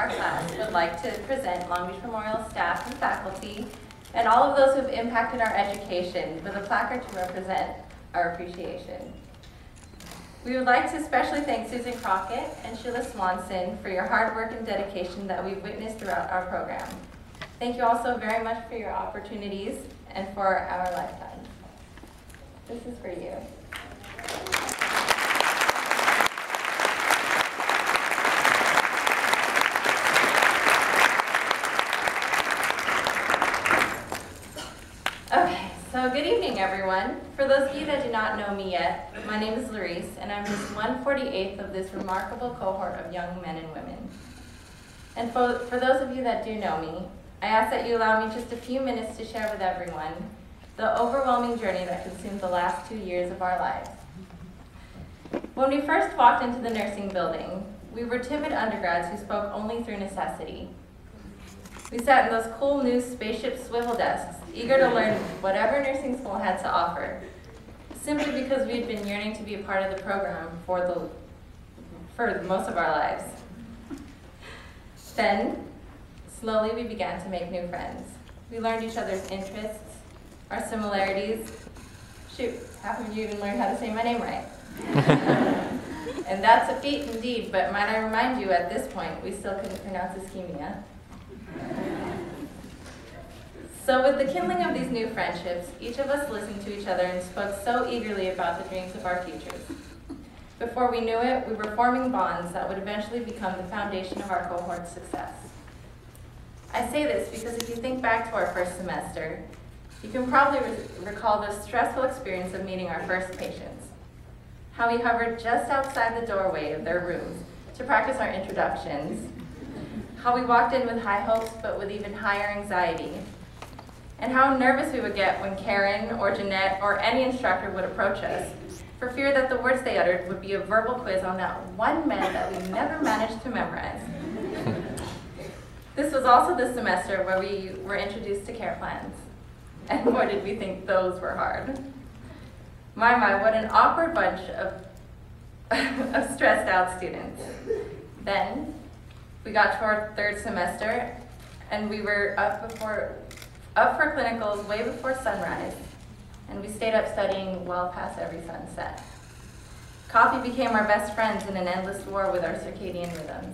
our class would like to present Long Beach Memorial staff and faculty and all of those who have impacted our education with a placard to represent our appreciation. We would like to especially thank Susan Crockett and Sheila Swanson for your hard work and dedication that we've witnessed throughout our program. Thank you also very much for your opportunities and for our lifetime. This is for you. Okay, so good evening, everyone. For those of you that do not know me yet, my name is Larice, and I'm just 148th of this remarkable cohort of young men and women. And for those of you that do know me, I ask that you allow me just a few minutes to share with everyone the overwhelming journey that consumed the last 2 years of our lives. When we first walked into the nursing building, we were timid undergrads who spoke only through necessity. We sat in those cool new spaceship swivel desks, eager to learn whatever nursing school had to offer, simply because we had been yearning to be a part of the program for most of our lives. Then, slowly we began to make new friends. We learned each other's interests, our similarities. Shoot, half of you even learned how to say my name right. And that's a feat indeed, but might I remind you, at this point, we still couldn't pronounce ischemia. So with the kindling of these new friendships, each of us listened to each other and spoke so eagerly about the dreams of our futures. Before we knew it, we were forming bonds that would eventually become the foundation of our cohort's success. I say this because if you think back to our first semester, you can probably recall the stressful experience of meeting our first patients. How we hovered just outside the doorway of their rooms to practice our introductions. How we walked in with high hopes but with even higher anxiety. And how nervous we would get when Karen or Jeanette or any instructor would approach us for fear that the words they uttered would be a verbal quiz on that one med that we never managed to memorize. This was also the semester where we were introduced to care plans. And boy, did we think those were hard. My, what an awkward bunch of stressed out students. Then we got to our third semester and we were up for clinicals way before sunrise, and we stayed up studying well past every sunset. Coffee became our best friends in an endless war with our circadian rhythms.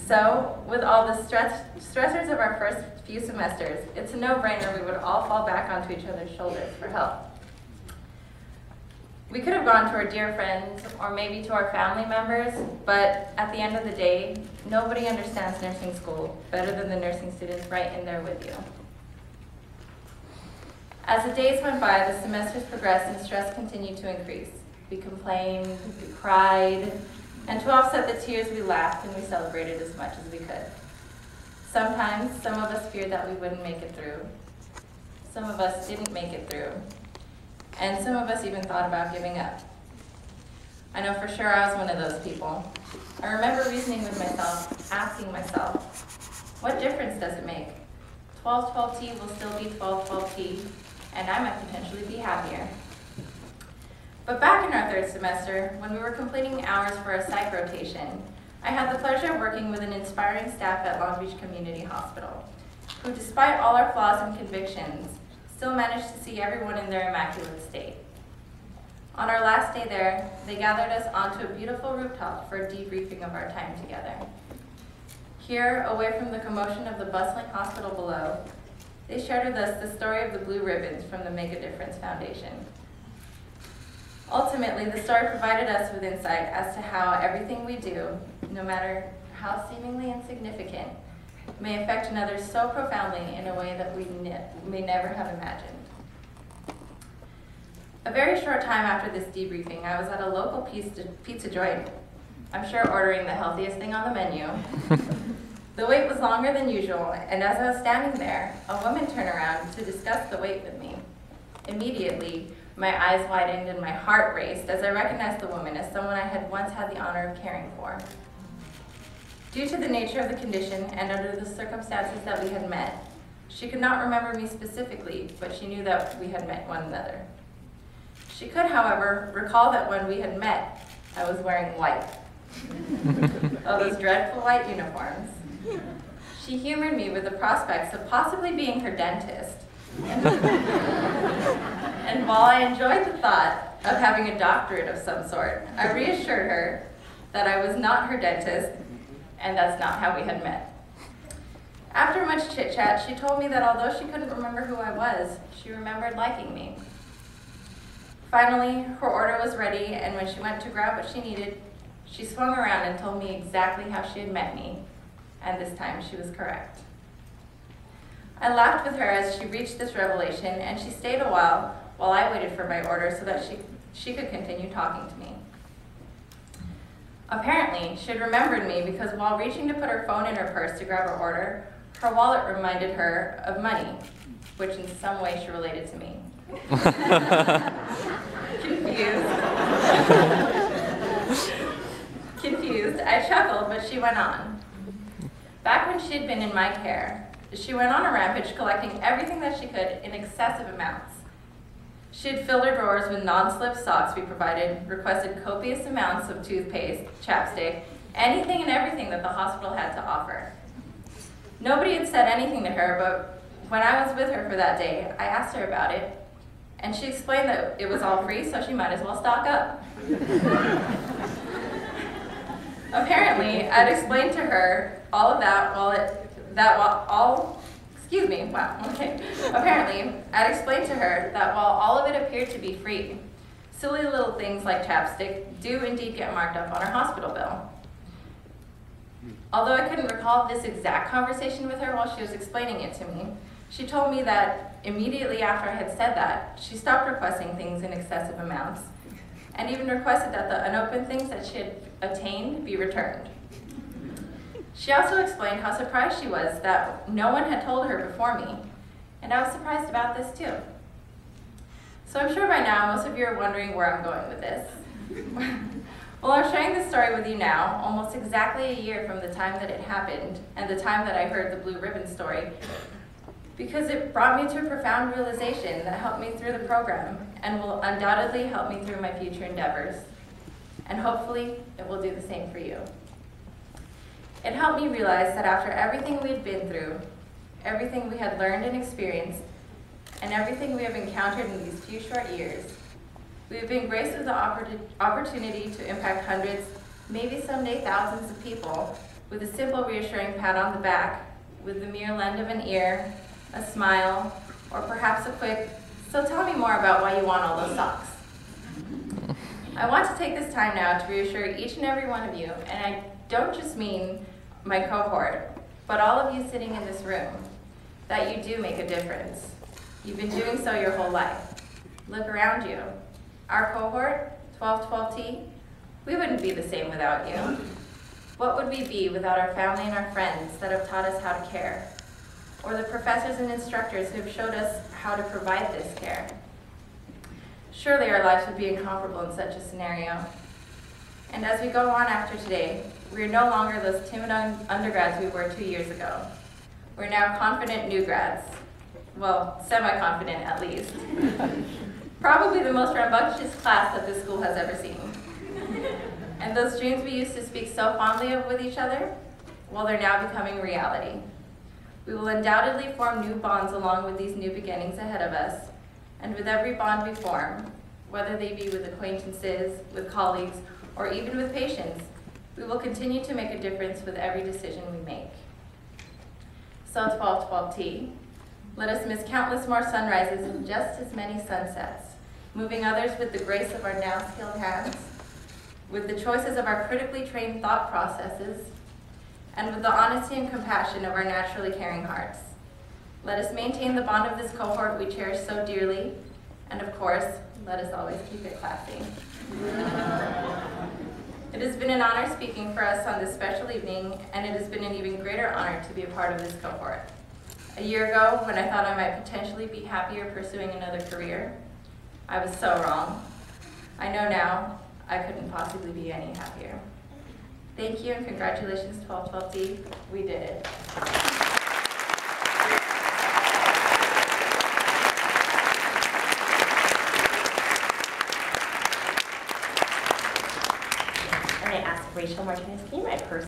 So, with all the stressors of our first few semesters, it's a no-brainer we would all fall back onto each other's shoulders for help. We could have gone to our dear friends or maybe to our family members, but at the end of the day, nobody understands nursing school better than the nursing students right in there with you. As the days went by, the semesters progressed and stress continued to increase. We complained, we cried, and to offset the tears, we laughed and we celebrated as much as we could. Sometimes, some of us feared that we wouldn't make it through. Some of us didn't make it through. And some of us even thought about giving up. I know for sure I was one of those people. I remember reasoning with myself, asking myself, what difference does it make? 12-12T will still be 12-12T, and I might potentially be happier. But back in our third semester, when we were completing hours for a psych rotation, I had the pleasure of working with an inspiring staff at Long Beach Community Hospital, who, despite all our flaws and convictions, still managed to see everyone in their immaculate state. On our last day there, they gathered us onto a beautiful rooftop for a debriefing of our time together. Here, away from the commotion of the bustling hospital below, they shared with us the story of the blue ribbons from the Make a Difference Foundation. Ultimately, the story provided us with insight as to how everything we do, no matter how seemingly insignificant, may affect another so profoundly in a way that we may never have imagined. A very short time after this debriefing, I was at a local pizza joint, I'm sure ordering the healthiest thing on the menu. The wait was longer than usual, and as I was standing there, a woman turned around to discuss the wait with me. Immediately, my eyes widened and my heart raced as I recognized the woman as someone I had once had the honor of caring for. Due to the nature of the condition and under the circumstances that we had met, she could not remember me specifically, but she knew that we had met one another. She could, however, recall that when we had met, I was wearing white. Oh, those dreadful white uniforms. She humored me with the prospects of possibly being her dentist. And while I enjoyed the thought of having a doctorate of some sort, I reassured her that I was not her dentist, and that's not how we had met. After much chit-chat, she told me that although she couldn't remember who I was, she remembered liking me. Finally, her order was ready, and when she went to grab what she needed, she swung around and told me exactly how she had met me, and this time she was correct. I laughed with her as she reached this revelation, and she stayed a while I waited for my order so that she could continue talking to me. Apparently, she had remembered me because while reaching to put her phone in her purse to grab her order, her wallet reminded her of money, which in some way she related to me. Confused, I chuckled, but she went on. Back when she had been in my care, she went on a rampage collecting everything that she could in excessive amounts. She had filled her drawers with non-slip socks we provided, requested copious amounts of toothpaste, chapstick, anything and everything that the hospital had to offer. Nobody had said anything to her, but when I was with her for that day, I asked her about it, and she explained that it was all free, so she might as well stock up. Apparently, I'd explained to her all of that Apparently, I'd explained to her that while all of it appeared to be free, silly little things like chapstick do indeed get marked up on her hospital bill. Although I couldn't recall this exact conversation with her while she was explaining it to me, she told me that immediately after I had said that, she stopped requesting things in excessive amounts, and even requested that the unopened things that she had obtained be returned. She also explained how surprised she was that no one had told her before me, and I was surprised about this too. So I'm sure by now most of you are wondering where I'm going with this. Well, I'm sharing this story with you now, almost exactly a year from the time that it happened and the time that I heard the blue ribbon story, because it brought me to a profound realization that helped me through the program and will undoubtedly help me through my future endeavors. And hopefully, it will do the same for you. It helped me realize that after everything we had been through, everything we had learned and experienced, and everything we have encountered in these few short years, we have been graced with the opportunity to impact hundreds, maybe someday thousands of people with a simple reassuring pat on the back, with the mere lend of an ear, a smile, or perhaps a quick, "So tell me more about why you want all those socks." I want to take this time now to reassure each and every one of you, and I don't just mean my cohort, but all of you sitting in this room, that you do make a difference. You've been doing so your whole life. Look around you. Our cohort, 1212T, we wouldn't be the same without you. What would we be without our family and our friends that have taught us how to care? Or the professors and instructors who have showed us how to provide this care? Surely our lives would be incomparable in such a scenario. And as we go on after today, we are no longer those timid undergrads we were 2 years ago. We're now confident new grads. Well, semi-confident at least. Probably the most rambunctious class that this school has ever seen. And those dreams we used to speak so fondly of with each other, well, they're now becoming reality. We will undoubtedly form new bonds along with these new beginnings ahead of us, and with every bond we form, whether they be with acquaintances, with colleagues, or even with patients, we will continue to make a difference with every decision we make. So 1212T, let us miss countless more sunrises and just as many sunsets, moving others with the grace of our now skilled hands, with the choices of our critically trained thought processes, and with the honesty and compassion of our naturally caring hearts. Let us maintain the bond of this cohort we cherish so dearly, and of course, let us always keep it classy. It has been an honor speaking for us on this special evening, and it has been an even greater honor to be a part of this cohort. A year ago, when I thought I might potentially be happier pursuing another career, I was so wrong. I know now I couldn't possibly be any happier. Thank you and congratulations 1212T. We did it. And I asked Rachel Martinez, can you write person?